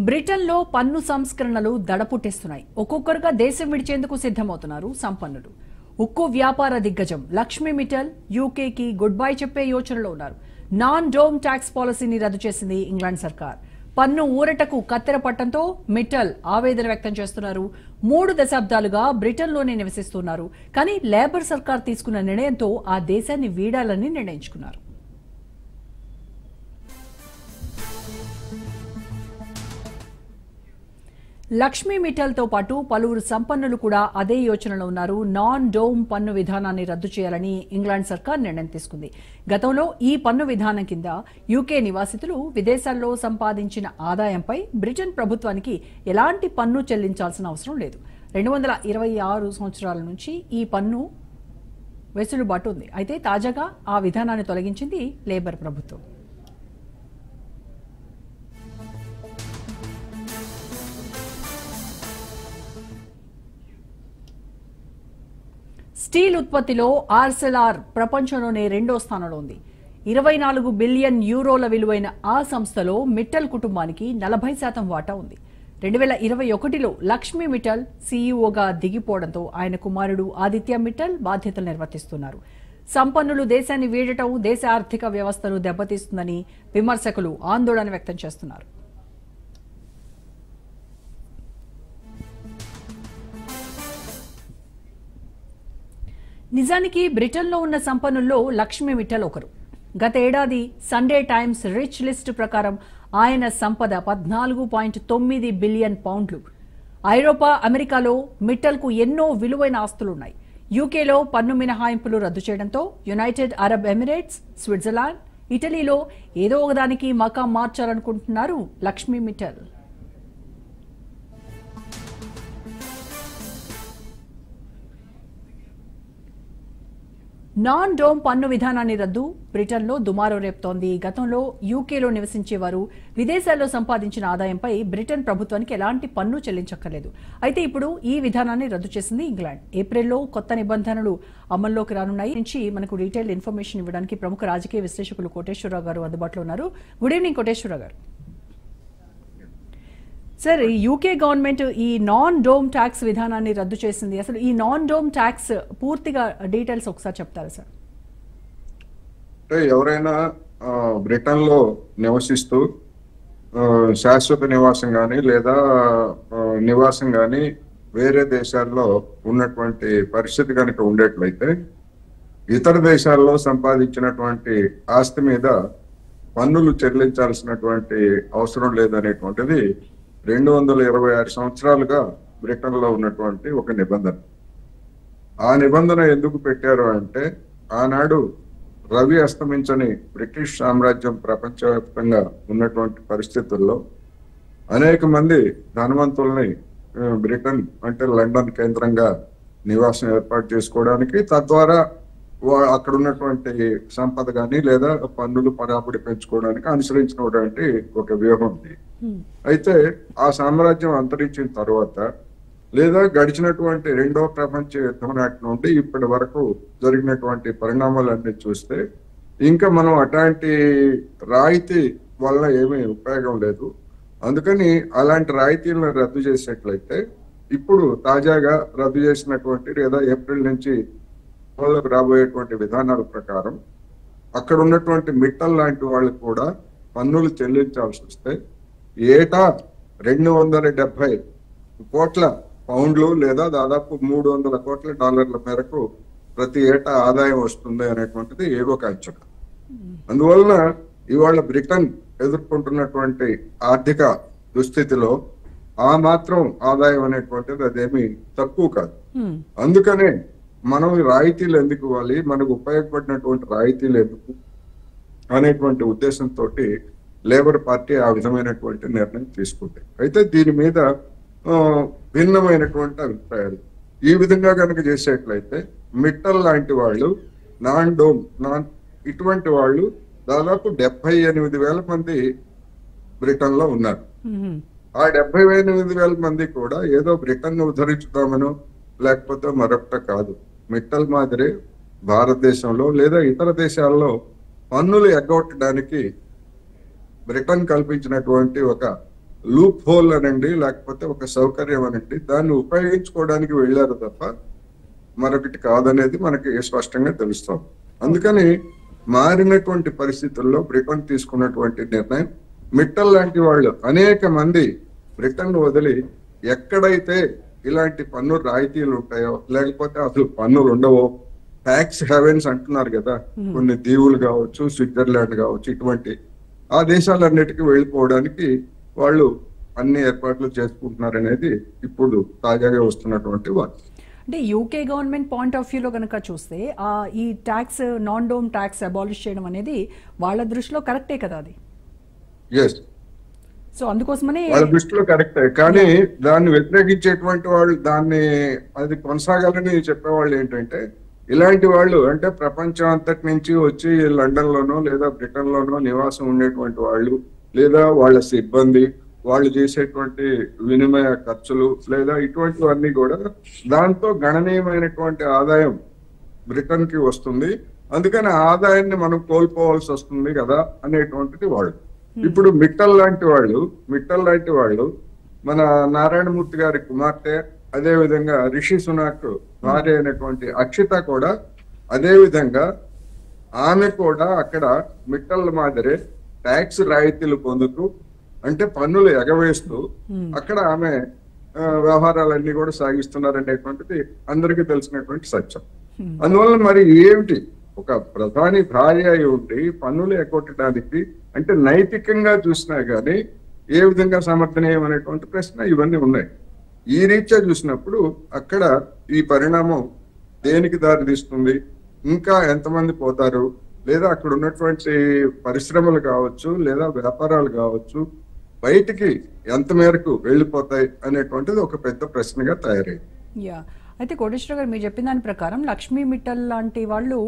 బ్రిటన్లో పన్ను సంస్కరణలు దడపుట్టేస్తున్నాయి. ఒక్కొక్కరుగా దేశం విడిచేందుకు సిద్ధమవుతున్నారు సంపన్నులు. ఉక్కు వ్యాపార దిగ్గజం లక్ష్మీ మిట్టల్ యూకేకి గుడ్ బై చెప్పే యోచనలో ఉన్నారు. నాన్ డోమ్ ట్యాక్స్ పాలసీని రద్దు చేసింది ఇంగ్లాండ్ సర్కార్. పన్ను ఊరటకు కత్తెర పట్టంతో మిట్టల్ ఆవేదన వ్యక్తం చేస్తున్నారు. 3 దశాబ్దాలుగా బ్రిటన్లోనే నివసిస్తున్నారు. కానీ లేబర్ సర్కార్ తీసుకున్న నిర్ణయంతో ఆ దేశాన్ని వీడాలని నిర్ణయించుకున్నారు. లక్ష్మీ మిట్టల్తో పాటు పలువురు సంపన్నులు కూడా అదే యోచనలో ఉన్నారు. నాన్ డోమ్ పన్ను విధానాన్ని రద్దు చేయాలని ఇంగ్లాండ్ సర్కార్ నిర్ణయం తీసుకుంది. గతంలో ఈ పన్ను విధానం కింద యూకే నివాసితులు విదేశాల్లో సంపాదించిన ఆదాయంపై బ్రిటన్ ప్రభుత్వానికి ఎలాంటి పన్ను చెల్లించాల్సిన అవసరం లేదు. 226 సంవత్సరాల నుంచి ఈ పన్ను వెసులుబాటు ఉంది. అయితే తాజాగా ఆ విధానాన్ని తొలగించింది లేబర్ ప్రభుత్వం. స్టీల్ ఉత్పత్తిలో ఆర్సెలార్ ప్రపంచంలోనే 2వ స్థానంలో ఉంది. 24 బిలియన్ యూరోల విలువైన ఆ సంస్థలో మిట్టల్ కుటుంబానికి 40% వాటా ఉంది. 2021లో లక్ష్మీ మిట్టల్ సీఈఓగా దిగిపోవడంతో ఆయన కుమారుడు ఆదిత్య మిట్టల్ బాధ్యతలు నిర్వర్తిస్తున్నారు. సంపన్నులు దేశాన్ని వీడటం దేశ ఆర్థిక వ్యవస్థను దెబ్బతీస్తుందని విమర్శకులు ఆందోళన వ్యక్తం చేస్తున్నారు. నిజానికి బ్రిటన్లో ఉన్న సంపన్నుల్లో లక్ష్మీ మిట్టల్ ఒకరు. గత ఏడాది సండే టైమ్స్ రిచ్ లిస్ట్ ప్రకారం ఆయన సంపద 14.9 బిలియన్ పౌండ్లు. ఐరోపా, అమెరికాలో మిట్టల్కు ఎన్నో విలువైన ఆస్తులున్నాయి. యూకేలో పన్ను మినహాయింపులు రద్దు చేయడంతో యునైటెడ్ అరబ్ ఎమిరేట్స్, స్విట్జర్లాండ్, ఇటలీలో ఏదో ఒకదానికి మకాం మార్చాలనుకుంటున్నారు లక్ష్మీ మిట్టల్. నాన్ డోమ్ పన్ను విధానాన్ని రద్దు బ్రిటన్లో దుమారం రేపుతోంది. గతంలో యూకేలో నివసించేవారు విదేశాల్లో సంపాదించిన ఆదాయంపై బ్రిటన్ ప్రభుత్వానికి ఎలాంటి పన్ను చెల్లించక్కర్లేదు. అయితే ఇప్పుడు ఈ విధానాన్ని రద్దు చేసింది ఇంగ్లాండ్. ఏప్రిల్లో కొత్త నిబంధనలు అమల్లోకి రానున్నాయి. నుంచి మనకు డీటెయిల్డ్ ఇన్ఫర్మేషన్ ఇవ్వడానికి ప్రముఖ రాజకీయ విశ్లేషకులు కోటేశ్వరరావు గారు అందుబాటులో ఉన్నారు. గుడ్ ఈవినింగ్ కోటేశ్వరరావు గారు. సార్, యూకే గవర్నమెంట్ ఈ నాన్ డోమ్ ట్యాక్స్ విధానాన్ని రద్దు చేసింది. అసలు ఈ నాన్ డోమ్ ట్యాక్స్ పూర్తిగా డీటెయిల్స్ ఒకసారి చెప్తారా సార్? ఎవరైనా బ్రిటన్ లో నివసిస్తూ శాశ్వత నివాసం కానీ లేదా నివాసం కానీ వేరే దేశాల్లో ఉన్నటువంటి పరిస్థితి కనుక ఉండేట్లయితే ఇతర దేశాల్లో సంపాదించినటువంటి ఆస్తి మీద పన్నులు చెల్లించాల్సినటువంటి అవసరం లేదనేటువంటిది 226 సంవత్సరాలుగా బ్రిటన్ లో ఉన్నటువంటి ఒక నిబంధన. ఆ నిబంధన ఎందుకు పెట్టారు అంటే, ఆనాడు రవి అస్తమించని బ్రిటిష్ సామ్రాజ్యం ప్రపంచవ్యాప్తంగా ఉన్నటువంటి పరిస్థితుల్లో అనేక మంది ధనవంతుల్ని బ్రిటన్ అంటే లండన్ కేంద్రంగా నివాసం ఏర్పాటు చేసుకోవడానికి, తద్వారా అక్కడ ఉన్నటువంటి సంపద కానీ లేదా పన్నులు పరాబడి పెంచుకోవడానికి అనుసరించినటువంటి ఒక వ్యూహం ఉంది. అయితే ఆ సామ్రాజ్యం అంతరించిన తర్వాత లేదా గడిచినటువంటి 2వ ప్రపంచ యుద్ధం నాటి నుండి ఇప్పటి వరకు జరిగినటువంటి పరిణామాలన్నీ చూస్తే ఇంకా మనం అట్లాంటి రాయితీ వల్ల ఏమీ ఉపయోగం లేదు. అందుకని అలాంటి రాయితీలను రద్దు చేసినట్లయితే ఇప్పుడు తాజాగా రద్దు చేసినటువంటి లేదా ఏప్రిల్ నుంచి అమల్లోకి రాబోయేటువంటి విధానాల ప్రకారం అక్కడ ఉన్నటువంటి మిట్టల్ లాంటి వాళ్ళు కూడా పన్నులు చెల్లించాల్సి వస్తే ఏటా 270 కోట్ల పౌండ్లు లేదా దాదాపు 300 కోట్ల డాలర్ల మేరకు ప్రతి ఏటా ఆదాయం వస్తుంది అనేటువంటిది ఒక అంచనా. అందువలన ఇవాళ బ్రిటన్ ఎదుర్కొంటున్నటువంటి ఆర్థిక దుస్థితిలో ఆ మాత్రం ఆదాయం అనేటువంటిది అదేమి తక్కువ కాదు. అందుకనే మనం రాయితీలు ఎందుకు ఇవ్వాలి, మనకు ఉపయోగపడినటువంటి రాయితీలు ఎందుకు అనేటువంటి ఉద్దేశంతో లేబర్ పార్టీ ఆ విధమైనటువంటి నిర్ణయం తీసుకుంది. అయితే దీని మీద భిన్నమైనటువంటి అభిప్రాయాలు. ఈ విధంగా కనుక చేసేట్లయితే మిట్టల్ లాంటి వాళ్ళు ఇటువంటి వాళ్ళు దాదాపు 78,000 మంది బ్రిటన్ లో ఉన్నారు. ఆ 78,000 మంది కూడా ఏదో బ్రిటన్ ను ఉద్ధరించుతామనో లేకపోతే మరొకట కాదు. మిట్టల్ మాదిరి భారతదేశంలో లేదా ఇతర దేశాల్లో పన్నులు ఎగ్గొట్టడానికి బ్రిటన్ కల్పించినటువంటి ఒక లూప్ హోల్ అనండి, లేకపోతే ఒక సౌకర్యం అనండి, దాన్ని ఉపయోగించుకోవడానికి వెళ్ళారు తప్ప మరొకటి కాదనేది మనకి స్పష్టంగా తెలుస్తాం. అందుకని మారినటువంటి పరిస్థితుల్లో బ్రిటన్ తీసుకున్నటువంటి నిర్ణయం, మిట్టల్ లాంటి వాళ్ళు అనేక మంది బ్రిటన్ వదిలి ఎక్కడైతే ఇలాంటి పన్ను రాయితీలు ఉంటాయో, లేకపోతే అసలు పన్నులు ఉండవో, ట్యాక్స్ హెవెన్స్ అంటున్నారు కదా, కొన్ని దీవులు కావచ్చు, స్విట్జర్లాండ్ కావచ్చు, ఇటువంటి ఆ దేశాలన్నిటికీ వెళ్ళిపోవడానికి వాళ్ళు అన్ని ఏర్పాట్లు చేసుకుంటున్నారనేది ఇప్పుడు తాజాగా వస్తున్నటువంటి వార్త. అంటే యూకే గవర్నమెంట్ పాయింట్ ఆఫ్ వ్యూలో కనుక చూస్తే ఈ tax, non dome tax abolish చేయడం అనేది వాళ్ళ దృష్టిలో కరెక్టే కదా అది. ఎస్, సో అందుకోసమనే వాళ్ళ దృష్టిలో కరెక్టే, కానీ దాన్ని వ్యతిరేకించేటువంటి వాళ్ళు, దాన్ని అది కొనసాగాలని చెప్పేవాళ్ళు ఏంటంటే, ఇలాంటి వాళ్ళు అంటే ప్రపంచం అంతటి నుంచి వచ్చి లండన్ లోనో లేదా బ్రిటన్ లోనో నివాసం ఉండేటువంటి వాళ్ళు, లేదా వాళ్ళ సిబ్బంది, వాళ్ళు చేసేటువంటి వినిమయ ఖర్చులు, లేదా ఇటువంటివన్నీ కూడా దాంతో గణనీయమైనటువంటి ఆదాయం బ్రిటన్ కి వస్తుంది, అందుకని ఆదాయాన్ని మనం కోల్పోవాల్సి వస్తుంది కదా అనేటువంటిది వాళ్ళు. ఇప్పుడు మిట్టల్ లాంటి వాళ్ళు మన నారాయణమూర్తి గారి కుమార్తె, అదే విధంగా రిషి సునాక్ భార్య అయినటువంటి అక్షిత కూడా అదే విధంగా ఆమె కూడా అక్కడ మిట్టల్ మాదిరే ట్యాక్స్ రాయితీలు పొందుతూ, అంటే పన్నులు ఎగవేస్తూ అక్కడ ఆమె వ్యవహారాలన్నీ కూడా సాగిస్తున్నారనేటువంటిది అందరికీ తెలిసినటువంటి సత్యం. అందువల్ల మరి ఏమిటి, ఒక ప్రధాని భార్య అయి ఉండి పన్నులు ఎగ్గొట్టడానికి అంటే నైతికంగా చూసినా గానీ ఏ విధంగా సమర్థనీయం అనేటువంటి ప్రశ్న ఇవన్నీ ఉన్నాయి. ఈ రీత్యా చూసినప్పుడు అక్కడ ఈ పరిణామం దేనికి దారి తీస్తుంది, ఇంకా ఎంతమంది పోతారు, లేదా అక్కడ ఉన్నటువంటి పరిశ్రమలు కావచ్చు, లేదా వ్యాపారాలు కావచ్చు, బయటికి ఎంత మేరకు వెళ్ళిపోతాయి అనేటువంటిది ఒక పెద్ద ప్రశ్నగా తయారైంది. యా, అయితే కోటేశ్వర గారు మీరు చెప్పిన దాని ప్రకారం లక్ష్మీ మిట్టల్ లాంటి వాళ్ళు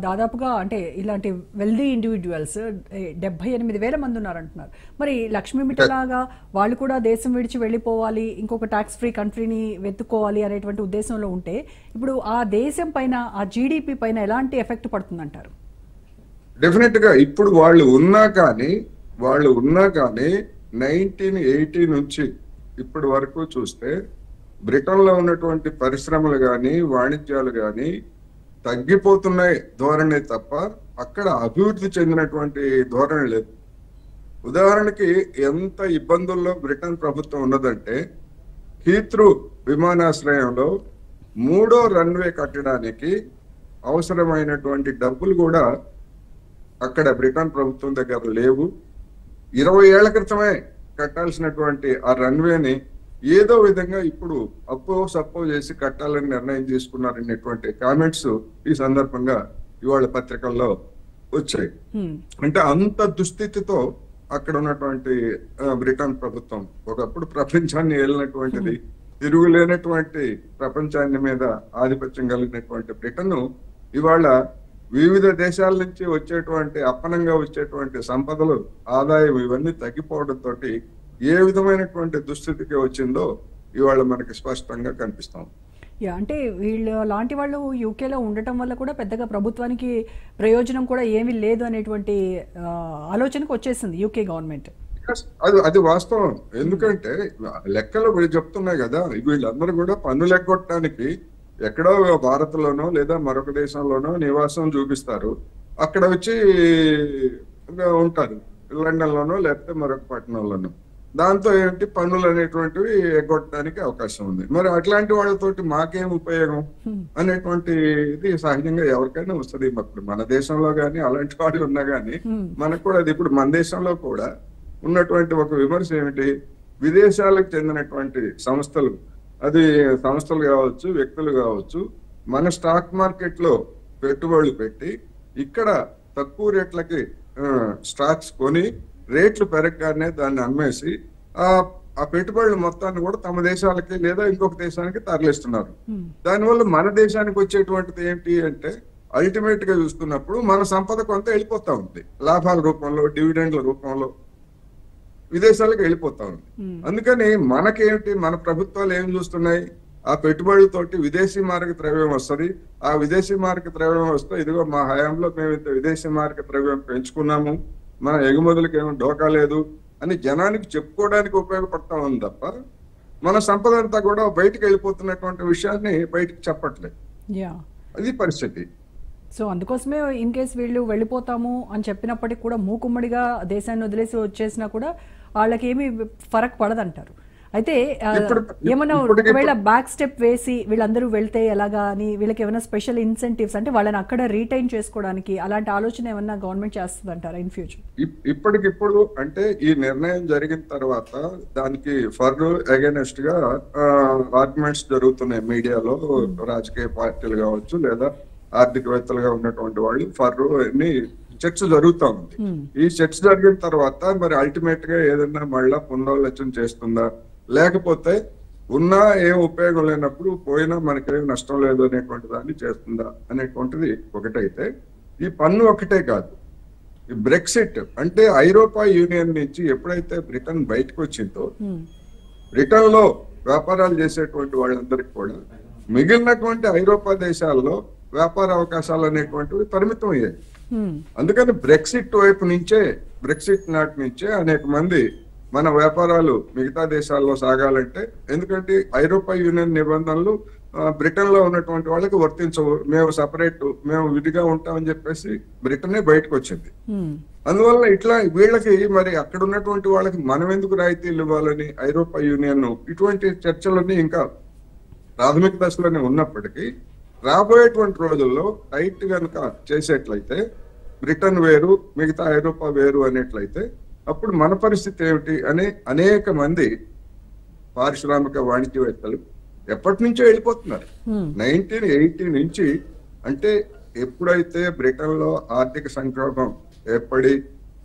దాదాపుగా అంటే ఇలాంటి వెల్దీ ఇండివిజువల్స్ 78,000 మంది ఉన్నారంటున్నారు. మరి లక్ష్మీ మిట్టల్ లాగా వాళ్ళు కూడా దేశం విడిచి వెళ్ళిపోవాలి, ఇంకొక ట్యాక్స్ ఫ్రీ కంట్రీని వెతుక్కోవాలి అనేటువంటి ఉద్దేశంలో ఉంటే ఇప్పుడు ఆ దేశం పైన, ఆ జీడిపి పైన ఎలాంటి ఎఫెక్ట్ పడుతుందంటారు? డెఫినెట్ గా ఇప్పుడు వాళ్ళు ఉన్నా కానీ 1980 నుంచి ఇప్పటి వరకు చూస్తే బ్రిటన్ లో ఉన్నటువంటి పరిశ్రమలు గాని, వాణిజ్యాలు గాని తగ్గిపోతున్నాయి ధోరణి తప్ప అక్కడ అభివృద్ధి చెందినటువంటి ధోరణి లేదు. ఉదాహరణకి ఎంత ఇబ్బందుల్లో బ్రిటన్ ప్రభుత్వం ఉన్నదంటే, హీత్రూ విమానాశ్రయంలో 3వ రన్వే కట్టడానికి అవసరమైనటువంటి డబ్బులు కూడా అక్కడ బ్రిటన్ ప్రభుత్వం దగ్గర లేవు. 20 ఏళ్ల క్రితమే కట్టాల్సినటువంటి ఆ రన్వేని ఏదో విధంగా ఇప్పుడు అప్పో సప్పో చేసి కట్టాలని నిర్ణయం తీసుకున్నారనేటువంటి కామెంట్స్ ఈ సందర్భంగా ఇవాళ పత్రికల్లో వచ్చాయి. అంటే అంత దుస్థితితో అక్కడ ఉన్నటువంటి బ్రిటన్ ప్రభుత్వం, ఒకప్పుడు ప్రపంచాన్ని ఏలినటువంటిది, తిరుగులేనటువంటి ప్రపంచాన్ని మీద ఆధిపత్యం కలిగినటువంటి బ్రిటన్ ఇవాళ వివిధ దేశాల నుంచి వచ్చేటువంటి అప్పనంగా వచ్చేటువంటి సంపదలు, ఆదాయం ఇవన్నీ తగ్గిపోవడంతో ఏ విధమైనటువంటి దుస్థితికి వచ్చిందో ఇవాళ మనకి స్పష్టంగా కనిపిస్తాం. అంటే వీళ్ళు లాంటి వాళ్ళు యూకేలో ఉండటం వల్ల కూడా పెద్దగా ప్రభుత్వానికి ప్రయోజనం కూడా ఏమీ లేదు అనేటువంటి ఆలోచనకు వచ్చేసింది యూకే గవర్నమెంట్. అది వాస్తవం. ఎందుకంటే లెక్కలు వీళ్ళు చెప్తున్నాయి కదా, వీళ్ళందరూ కూడా పన్నులు ఎగ్గొట్టడానికి ఎక్కడో భారత్ లోనో లేదా మరొక దేశంలోనో నివాసం చూపిస్తారు, అక్కడ వచ్చి ఉంటారు, లండన్ లోనో లేకపోతే మరొక పట్టణంలోనో. దాంతో ఏంటి, పన్నులు అనేటువంటివి ఎగ్గొట్టడానికి అవకాశం ఉంది. మరి అట్లాంటి వాళ్ళతోటి మాకేం ఉపయోగం అనేటువంటిది సహజంగా ఎవరికైనా వస్తుంది. ఇప్పుడు మన దేశంలో గానీ అలాంటి వాళ్ళు ఉన్నా గానీ మనకు కూడా అది, ఇప్పుడు మన దేశంలో కూడా ఉన్నటువంటి ఒక విమర్శ ఏమిటి, విదేశాలకు చెందినటువంటి సంస్థలు, అది సంస్థలు కావచ్చు, వ్యక్తులు కావచ్చు, మన స్టాక్ మార్కెట్ లో పెట్టుబడులు పెట్టి ఇక్కడ తక్కువ రేట్లకి స్టాక్స్ కొని రేట్లు పెరగగానే దాన్ని అమ్మేసి ఆ పెట్టుబడులు మొత్తాన్ని కూడా తమ దేశాలకి లేదా ఇంకొక దేశానికి తరలిస్తున్నారు. దానివల్ల మన దేశానికి వచ్చేటువంటిది ఏంటి అంటే, అల్టిమేట్ గా చూసుకున్నప్పుడు మన సంపద కొంత వెళ్ళిపోతా ఉంది, లాభాల రూపంలో, డివిడెండ్ల రూపంలో విదేశాలకు వెళ్ళిపోతా ఉంది. అందుకని మనకేమిటి, మన ప్రభుత్వాలు ఏం చూస్తున్నాయి, ఆ పెట్టుబడులతోటి విదేశీ మారక ద్రవ్యం వస్తుంది. ఆ విదేశీ మారక ద్రవ్యం వస్తే ఇదిగో మా హయాంలో మేము ఇంత విదేశీ మారక ద్రవ్యం పెంచుకున్నాము, మన ఎగుమతులకు ఏమో డోకా లేదు, అని జనానికి చెప్పుకోవడానికి ఉపయోగపడతా ఉంది తప్ప మన సంపద అంతా కూడా బయటికి వెళ్ళిపోతున్నటువంటి విషయాన్ని బయటికి చెప్పట్లేదు. యా, అది పరిస్థితి. సో అందుకోసమే ఇన్ కేస్ వీళ్ళు వెళ్ళిపోతాము అని చెప్పినప్పటికీ కూడా మూకుమ్మడిగా దేశాన్ని వదిలేసి వచ్చేసినా కూడా వాళ్ళకి ఏమీ ఫరక్ పడదంటారు. అయితే ఏమన్నా ఒకవేళ బ్యాక్ స్టెప్ వేసి వీళ్ళందరూ వెళ్తే ఎలాగా అని వీళ్ళకి ఏమైనా స్పెషల్ ఇన్సెంటివ్స్ అంటే వాళ్ళని అక్కడ రీటైన్ చేసుకోవడానికి అలాంటి ఆలోచన ఏమన్నా గవర్నమెంట్ చేస్తుంది అంటారా ఇన్ ఫ్యూచర్? ఇప్పటికిప్పుడు అంటే ఈ నిర్ణయం జరిగిన తర్వాత దానికి ఫర్ అగైనెస్ట్ గా ఆర్గ్యుమెంట్స్ జరుగుతున్నాయి మీడియాలో. రాజకీయ పార్టీలు కావచ్చు లేదా ఆర్థికవేత్తలుగా ఉన్నటువంటి వాళ్ళు ఫర్ అని చర్చ జరుగుతా ఉంది. ఈ చర్చ జరిగిన తర్వాత మరి అల్టిమేట్ గా ఏదైనా మళ్ళా పునరాలోచన చేస్తుందా, లేకపోతే ఉన్నా ఏం ఉపయోగం లేనప్పుడు పోయినా మనకేం నష్టం లేదు అనేటువంటి దాన్ని చేస్తుందా అనేటువంటిది ఒకటైతే, ఈ పన్ను ఒకటే కాదు, ఈ బ్రెక్సిట్ అంటే ఐరోపా యూనియన్ నుంచి ఎప్పుడైతే బ్రిటన్ బయటకు వచ్చిందో బ్రిటన్ లో వ్యాపారాలు చేసేటువంటి వాళ్ళందరికీ కూడా మిగిలినటువంటి ఐరోపా దేశాల్లో వ్యాపార అవకాశాలు అనేటువంటివి పరిమితం అయ్యాయి. అందుకని బ్రెక్సిట్ వైపు నుంచే, బ్రెక్సిట్ నాటి నుంచే అనేక మంది మన వ్యాపారాలు మిగతా దేశాల్లో సాగాలంటే, ఎందుకంటే ఐరోపా యూనియన్ నిబంధనలు బ్రిటన్ లో ఉన్నటువంటి వాళ్ళకి వర్తించవు, మేము సపరేట్, మేము విడిగా ఉంటామని చెప్పేసి బ్రిటనే బయటకు వచ్చింది. అందువల్ల ఇట్లా వీళ్ళకి మరి అక్కడ ఉన్నటువంటి వాళ్ళకి మనం ఎందుకు రాయితీలు ఇవ్వాలని ఐరోపా యూనియన్ ఇటువంటి చర్చలన్నీ ఇంకా ప్రాథమిక దశలోనే ఉన్నప్పటికీ రాబోయేటువంటి రోజుల్లో టైట్ కనుక చేసేట్లయితే బ్రిటన్ వేరు మిగతా ఐరోపా వేరు అనేట్లయితే అప్పుడు మన పరిస్థితి ఏమిటి అని అనేక మంది పారిశ్రామిక వాణిజ్యవేత్తలు ఎప్పటి నుంచో వెళ్ళిపోతున్నారు. 1980 నుంచి, అంటే ఎప్పుడైతే బ్రిటన్ లో ఆర్థిక సంక్షోభం ఏర్పడి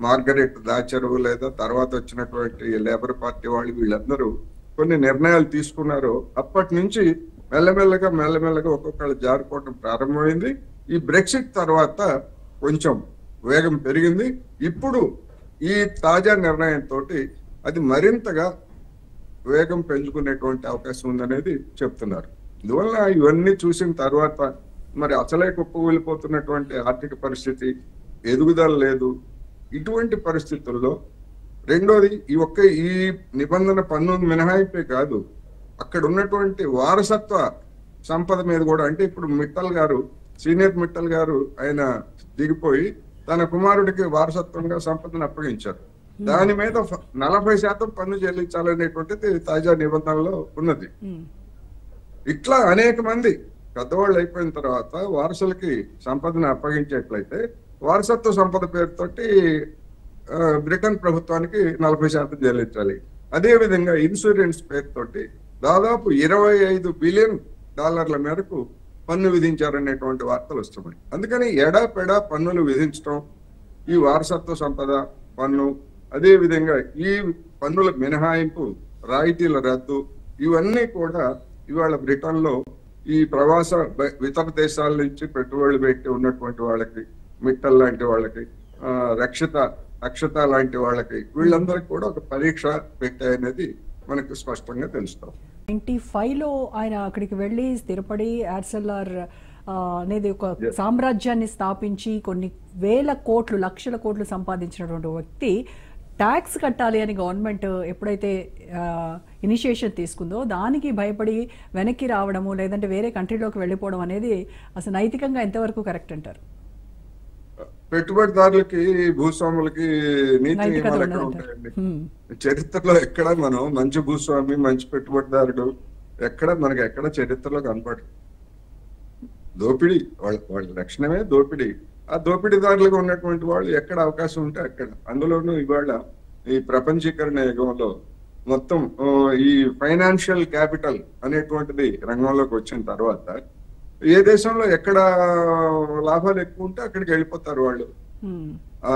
మార్గరెట్ థాచరు లేదా తర్వాత వచ్చినటువంటి లేబర్ పార్టీ వాళ్ళు వీళ్ళందరూ కొన్ని నిర్ణయాలు తీసుకున్నారో అప్పటి నుంచి మెల్లమెల్లగా ఒక్కొక్కళ్ళు జారుకోవటం ప్రారంభమైంది. ఈ బ్రెక్సిట్ తర్వాత కొంచెం వేగం పెరిగింది. ఇప్పుడు ఈ తాజా నిర్ణయంతో అది మరింతగా వేగం పెంచుకునేటువంటి అవకాశం ఉందనేది చెప్తున్నారు. అందువల్ల ఇవన్నీ చూసిన తర్వాత మరి అసలే కుప్పకూలిపోతున్నటువంటి ఆర్థిక పరిస్థితి, ఎదుగుదల లేదు. ఇటువంటి పరిస్థితుల్లో రెండోది ఈ నిబంధన పన్ను మినహాయింపే కాదు, అక్కడ ఉన్నటువంటి వారసత్వ సంపద మీద కూడా, అంటే ఇప్పుడు మిట్టల్ గారు, సీనియర్ మిట్టల్ గారు ఆయన దిగిపోయి తన కుమారుడికి వారసత్వంగా సంపదను అప్పగించారు. దాని మీద 40% పన్ను చెల్లించాలనేటువంటిది తాజా నిబంధనలో ఉన్నది. ఇట్లా అనేక మంది పెద్దవాళ్ళు అయిపోయిన తర్వాత వారసులకి సంపదను అప్పగించేట్లయితే వారసత్వ సంపద పేరుతోటి బ్రిటన్ ప్రభుత్వానికి 40% చెల్లించాలి. అదే విధంగా ఇన్సూరెన్స్ పేరుతోటి దాదాపు $25 బిలియన్ మేరకు పన్ను విధించారనేటువంటి వార్తలు వస్తున్నాయి. అందుకని ఎడాపెడా పన్నులు విధించడం, ఈ వారసత్వ సంపద పన్ను, అదే విధంగా ఈ పన్నుల మినహాయింపు, రాయితీల రద్దు, ఇవన్నీ కూడా ఇవాళ బ్రిటన్ లో ఈ ప్రవాస ఇతర దేశాల నుంచి పెట్టుబడులు పెట్టి ఉన్నటువంటి వాళ్ళకి, మిట్టల్ లాంటి వాళ్ళకి, అక్షత లాంటి వాళ్ళకి, వీళ్ళందరికీ కూడా ఒక పరీక్ష పెట్టాయనేది మనకు స్పష్టంగా తెలుస్తాం. 95లో ఆయన అక్కడికి వెళ్ళి స్థిరపడి ఆర్సెల్ఆర్ అనేది ఒక సామ్రాజ్యాన్ని స్థాపించి కొన్ని వేల కోట్లు, లక్షల కోట్లు సంపాదించినటువంటి వ్యక్తి ట్యాక్స్ కట్టాలి అని గవర్నమెంట్ ఎప్పుడైతే ఇనిషియేషన్ తీసుకుందో దానికి భయపడి వెనక్కి రావడము లేదంటే వేరే కంట్రీలోకి వెళ్ళిపోవడం అనేది అసలు నైతికంగా ఎంతవరకు కరెక్ట్ అంటారు? పెట్టుబడిదారులకి, భూస్వాములకి నీతి నియమాలు ఎక్కడ ఉంటాయండి? చరిత్రలో ఎక్కడ మనం మంచి భూస్వామి, మంచి పెట్టుబడిదారుడు మనకి ఎక్కడ చరిత్రలో కనపడదు. దోపిడీ, వాళ్ళ లక్షణమే దోపిడీ. ఆ దోపిడీదారులుగా ఉన్నటువంటి వాళ్ళు ఎక్కడ అవకాశం ఉంటే అక్కడ. అందులోనూ ఇవాళ ఈ ప్రపంచీకరణ యుగంలో మొత్తం ఈ ఫైనాన్షియల్ క్యాపిటల్ అనేటువంటిది రంగంలోకి వచ్చిన తర్వాత ఏ దేశంలో ఎక్కడ లాభాలు ఎక్కువ ఉంటే అక్కడికి వెళ్ళిపోతారు వాళ్ళు.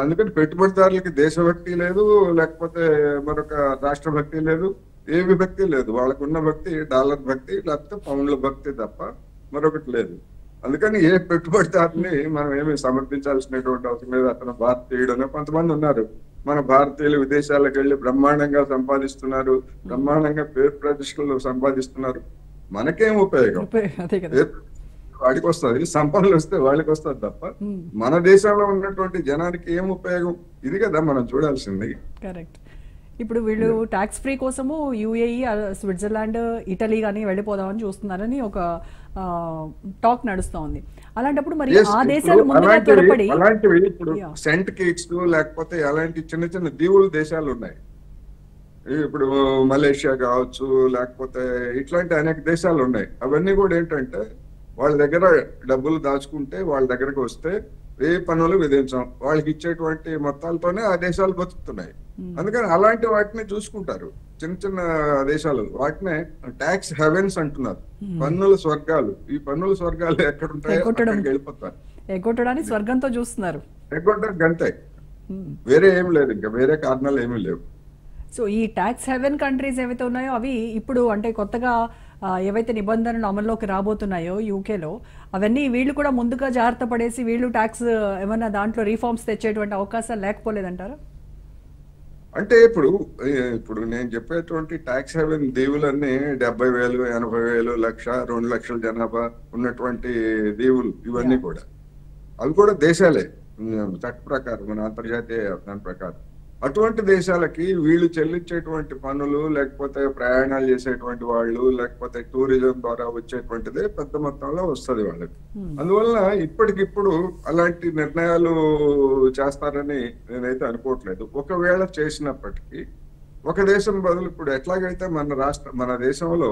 అందుకని పెట్టుబడిదారులకి దేశభక్తి లేదు, లేకపోతే మరొక రాష్ట్ర భక్తి లేదు, ఏ విభక్తి లేదు. వాళ్ళకున్న భక్తి డాలర్ భక్తి, లేకపోతే పౌండ్ల భక్తి తప్ప మరొకటి లేదు. అందుకని ఏ పెట్టుబడిదారుని మనం ఏమి సమర్థించాల్సినటువంటి అవసరం లేదు. అతను భారతీయుడు కొంతమంది ఉన్నారు, మన భారతీయులు విదేశాలకు వెళ్ళి బ్రహ్మాండంగా సంపాదిస్తున్నారు, బ్రహ్మాండంగా పేరు ప్రతిష్టలు సంపాదిస్తున్నారు. మనకేం ఉపయోగం? వాడికి వస్తుంది, సంపన్నులు వస్తే వాళ్ళకి వస్తుంది తప్ప మన దేశంలో ఉన్నటువంటి జనానికి ఏం ఉపయోగం? ఇది కదా మనం చూడాల్సింది. కరెక్ట్. ఇప్పుడు వీళ్ళు ట్యాక్స్ ఫ్రీ కోసము యుఏఈ, స్విట్జర్లాండ్, ఇటలీ కానీ వెళ్ళిపోదామని చూస్తున్నారని ఒక టాక్ నడుస్తా ఉంది. అలాంటప్పుడు మరి Yes, ఆ ఇప్పుడు దేశాలు ముందుగా త్వరపడి అలాంటివి ఇప్పుడు Yeah. సెంట్ కిట్స్ లేకపోతే అలాంటి చిన్న చిన్న దీవుల దేశాలు ఉన్నాయి. ఇప్పుడు మలేషియా కావచ్చు, లేకపోతే ఇట్లాంటి అనేక దేశాలు ఉన్నాయి. అవన్నీ కూడా ఏంటంటే వాళ్ళ దగ్గర డబ్బులు దాచుకుంటే వాళ్ళ దగ్గరకు వస్తే ఏ పన్నులు విధించాం, వాళ్ళకి ఇచ్చేటువంటి మొత్తాలతోనే ఆ దేశాలు బతుకుతున్నాయి. అందుకని అలాంటి వాటిని చూసుకుంటారు చిన్న చిన్న దేశాలు. వాటినే ట్యాక్స్ హెవెన్స్ అంటున్నారు, పన్నుల స్వర్గాలు. ఈ పన్నుల స్వర్గాలు ఎక్కడ ఉంటాయో అక్కడికి వెళ్ళిపోతారు. ఎగ్గొట్టడానికి స్వర్గంతో చూస్తున్నారు. ఎగ్గొట్టడానికి గంతే, వేరే ఏమి లేదు, ఇంకా వేరే కారణాలు ఏమీ లేవు. సో ఈ ట్యాక్స్ హెవెన్ కంట్రీస్ ఏవైతే ఉన్నాయో అవి ఇప్పుడు అంటే కొత్తగా ఏవైతే నిబంధనలు అమల్లోకి రాబోతున్నాయో యూకేలో, అవన్నీ వీళ్ళు కూడా ముందుగా జాగ్రత్త పడేసి వీళ్ళు ట్యాక్స్ ఏమన్నా దాంట్లో రీఫార్మ్స్ తెచ్చేటువంటి అవకాశాలు లేకపోలేదంటారు? అంటే ఇప్పుడు నేను చెప్పేటువంటి ట్యాక్స్ హెవెన్ దీవులన్నీ 70,000, 80,000, 1,00,000, 2,00,000 జనాభా ఉన్నటువంటి దీవులు ఇవన్నీ కూడా, అవి కూడా దేశాలే చట్ట ప్రకారం, మన అంతర్జాతీయ దాని ప్రకారం. అటువంటి దేశాలకి వీళ్ళు చెల్లించేటువంటి పన్నులు, లేకపోతే ప్రయాణాలు చేసేటువంటి వాళ్ళు, లేకపోతే టూరిజం ద్వారా వచ్చేటువంటిదే పెద్ద మొత్తంలో వస్తుంది వాళ్ళకి. అందువల్ల ఇప్పటికిప్పుడు అలాంటి నిర్ణయాలు చేస్తారని నేనైతే అనుకోవట్లేదు. ఒకవేళ చేసినప్పటికీ ఒక దేశం బదులు ఇప్పుడు ఎట్లాగైతే మన దేశంలో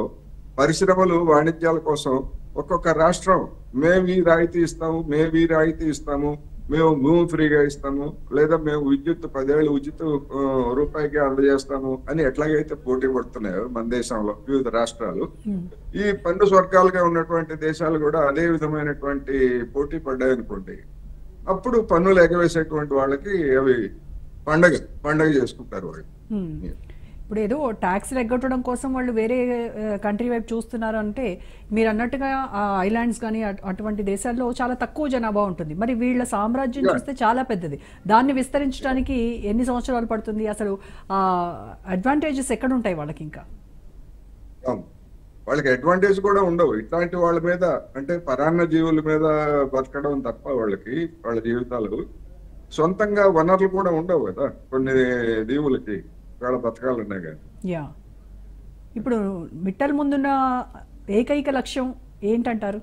పరిశ్రమలు, వాణిజ్యాల కోసం ఒక్కొక్క రాష్ట్రం మేము ఈ రాయితీ ఇస్తాము, మేము ఈ రాయితీ ఇస్తాము, మేము భూమి ఫ్రీగా ఇస్తాము, లేదా మేము విద్యుత్ 10 ఏళ్ళు ఉచిత రూపాయికి అందజేస్తాము అని ఎట్లాగైతే పోటీ పడుతున్నాయో మన దేశంలో వివిధ రాష్ట్రాలు, ఈ పన్ను స్వర్గాలుగా ఉన్నటువంటి దేశాలు కూడా అదే విధమైనటువంటి పోటీ పడ్డాయి అనుకోండి, అప్పుడు పన్నులు ఎగవేసేటువంటి వాళ్ళకి అవి పండగ చేసుకుంటారు వాళ్ళు. ఇప్పుడు ఏదో ట్యాక్స్ ఎగ్గొట్టడం కోసం వాళ్ళు వేరే కంట్రీ వైపు చూస్తున్నారు అంటే, మీరు అన్నట్టుగా ఐలాండ్స్ కానీ అటువంటి దేశాల్లో చాలా తక్కువ జనాభా ఉంటుంది. మరి వీళ్ళ సామ్రాజ్యం చూస్తే చాలా పెద్దది. దాన్ని విస్తరించడానికి ఎన్ని సంవత్సరాలు పడుతుంది? అసలు అడ్వాంటేజెస్ ఎక్కడ ఉంటాయి వాళ్ళకి? ఇంకా వాళ్ళకి అడ్వాంటేజ్ కూడా ఉండవు ఇట్లాంటి వాళ్ళ మీద. అంటే పరాన్న జీవుల మీద బతకడం తప్ప వాళ్ళ జీవితాలు సొంతంగా వనరులు కూడా ఉండవు కదా కొన్ని దీవులకి వాళ్ళ బతకాలన్నాయి కానీ. యా, ఇప్పుడు మిట్టల్ ముందున్న ఏకైక లక్ష్యం ఏంటంటారు?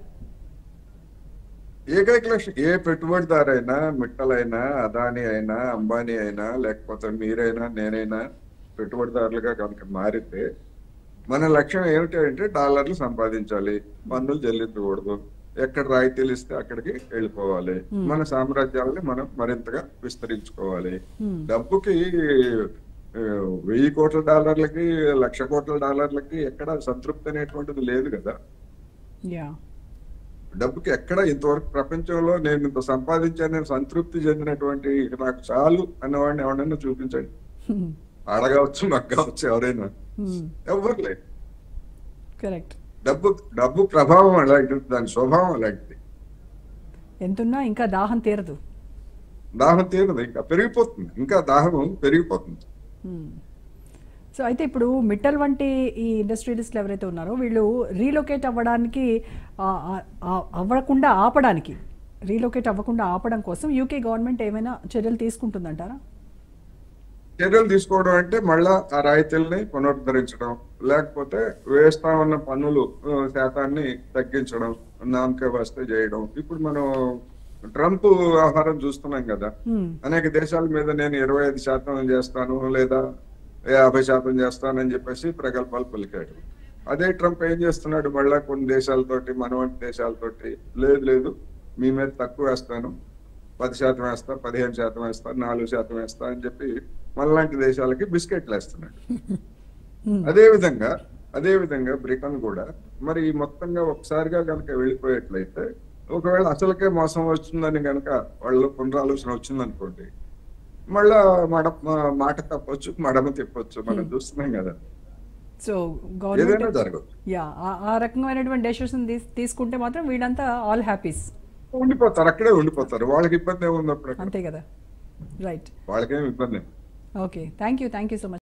ఏకైక లక్ష్యం ఏ పెట్టుబడిదారైనా, మిట్టలైనా, అదాని అయినా, అంబానీ అయినా, లేకపోతే మీరైనా నేనైనా పెట్టుబడిదారులుగా కనుక మారితే మన లక్ష్యం ఏమిటి అంటే డాలర్లు సంపాదించాలి, పన్నులు చెల్లించకూడదు, ఎక్కడ రాయితీలు ఇస్తే అక్కడికి వెళ్ళిపోవాలి, మన సామ్రాజ్యాలని మనం మరింతగా విస్తరించుకోవాలి. డబ్బుకి 1,000 కోట్ల డాలర్లకి, 1,00,000 కోట్ల డాలర్లకి ఎక్కడ సంతృప్తి అనేటువంటిది లేదు కదా. డబ్బుకి ఎక్కడ ఇంతవరకు ప్రపంచంలో నేను ఇంత సంపాదించాను సంతృప్తి చెందినటువంటి నాకు చాలు అన్నవాడిని ఎవరైనా చూపించండి. ఆడగావచ్చు, మగ్గావచ్చు, ఎవరైనా, ఎవరు లేదు. కరెక్ట్. డబ్బు ప్రభావం అలాంటిది, దాని స్వభావం అలాంటిది. ఎంతున్నా ఇంకా దాహం తీరదు, ఇంకా పెరిగిపోతుంది, ఇంకా దాహం పెరిగిపోతుంది. సో అయితే ఇప్పుడు మిట్టల్ వంటి ఈ ఇండస్ట్రియలిస్టులు ఎవరైతే ఉన్నారో వీళ్ళు రీలొకేట్ అవ్వడానికి రీలొకేట్ అవ్వకుండా ఆపడం కోసం యూకే గవర్నమెంట్ ఏమైనా చర్యలు తీసుకుంటుందంటారా? చర్యలు తీసుకోవడం అంటే మళ్ళా ఆ రాయితీల్ని పునరుద్ధరించడం, లేకపోతే వేస్తా ఉన్న పన్నులు శాతాన్ని తగ్గించడం, నామకే వస్తే చేయడం. ఇప్పుడు మనం ట్రంప్ వ్యవహారం చూస్తున్నాం కదా, అనేక దేశాల మీద నేను 25% చేస్తాను లేదా 50% చేస్తానని చెప్పేసి ప్రగల్భాలు పలికాడు. అదే ట్రంప్ ఏం చేస్తున్నాడు, మళ్ళా కొన్ని దేశాలతోటి, మన వంటి దేశాలతోటి లేదు మీ మీద తక్కువ వేస్తాను, 10% వేస్తా, 15% వేస్తా, 4% వేస్తా అని చెప్పి మనలాంటి దేశాలకి బిస్కెట్లు వేస్తున్నాడు. అదే విధంగా బ్రిటన్ కూడా మరి మొత్తంగా ఒకసారిగా కనుక వెళ్ళిపోయేట్లయితే, ఒకవేళ అసలుకే మోసం వస్తుందని కనుక వాళ్ళు పునరాలోచన వచ్చిందనుకోండి, మళ్ళా మాట తప్పొచ్చు, మడమ తిప్పొచ్చు. మనం చూస్తున్నాం కదా. సో ఏదైనా జరగదు. ఆ రకమైనటువంటి డెసిషన్ తీసుకుంటే మాత్రం వీళ్ళంతా ఆల్ హ్యాపీస్ అక్కడే ఉండిపోతారు. వాళ్ళకి ఇబ్బంది ఏముంది అప్పుడు? అంతే కదా. రైట్, వాళ్ళకేం ఇబ్బంది. Okay, thank you so much.